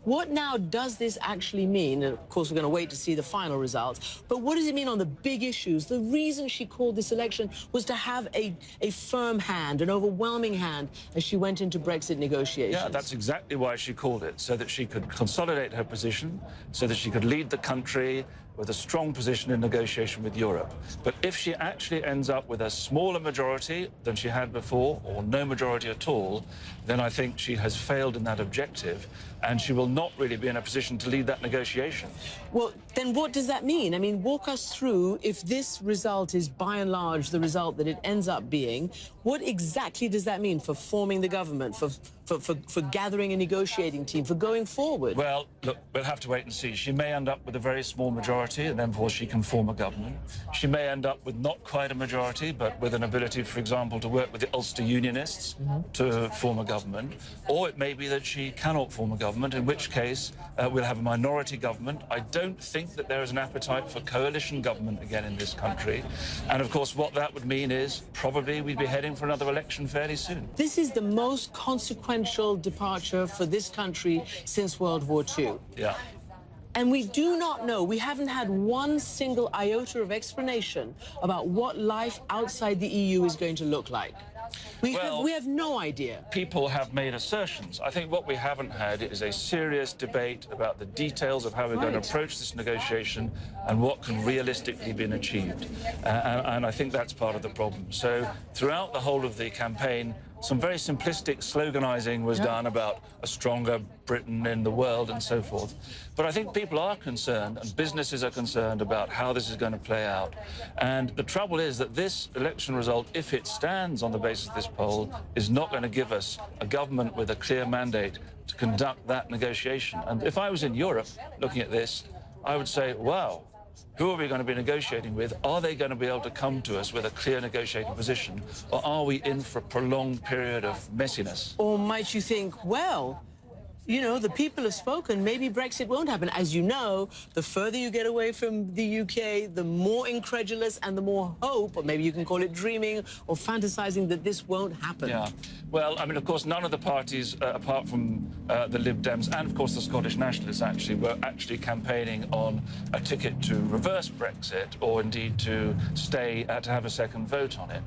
What now does this actually mean? And of course, we're going to wait to see the final results. But what does it mean on the big issues? The reason she called this election was to have a firm hand, an overwhelming hand, as she went into Brexit negotiations. Yeah, that's exactly why she called it, so that she could consolidate her position, so that she could lead the country with a strong position in negotiation with Europe. But if she actually ends up with a smaller majority than she had before, or no majority at all, then I think she has failed in that objective, and she will not really be in a position to lead that negotiation. Well, then what does that mean? I mean, walk us through, if this result is by and large the result that it ends up being, what exactly does that mean for forming the government, for gathering a negotiating team, for going forward? Well, look, we'll have to wait and see. She may end up with a very small majority, and therefore she can form a government. She may end up with not quite a majority, but with an ability, for example, to work with the Ulster Unionists to form a government. Or it may be that she cannot form a government, in which case we'll have a minority government. I don't think that there is an appetite for coalition government again in this country. And, of course, what that would mean is probably we'd be heading for another election fairly soon. This is the most consequential departure for this country since World War II. Yeah. And we do not know, we haven't had one single iota of explanation about what life outside the EU is going to look like. We have no idea. People have made assertions. I think what we haven't had is a serious debate about the details of how we're going to approach this negotiation and what can realistically be achieved. And I think that's part of the problem. So throughout the whole of the campaign, some very simplistic sloganizing was done about a stronger Britain in the world and so forth. But I think people are concerned, and businesses are concerned about how this is going to play out. And the trouble is that this election result, if it stands on the basis of this poll, is not going to give us a government with a clear mandate to conduct that negotiation. And if I was in Europe looking at this, I would say, wow, who are we going to be negotiating with? Are they going to be able to come to us with a clear negotiating position? Or are we in for a prolonged period of messiness? Or might you think, well, you know, the people have spoken, maybe Brexit won't happen. As you know, the further you get away from the UK, the more incredulous and the more hope, or maybe you can call it dreaming or fantasizing, that this won't happen. Yeah. Well, I mean, of course, none of the parties, apart from the Lib Dems and, of course, the Scottish Nationalists, actually, were actually campaigning on a ticket to reverse Brexit or, indeed, to stay, to have a second vote on it.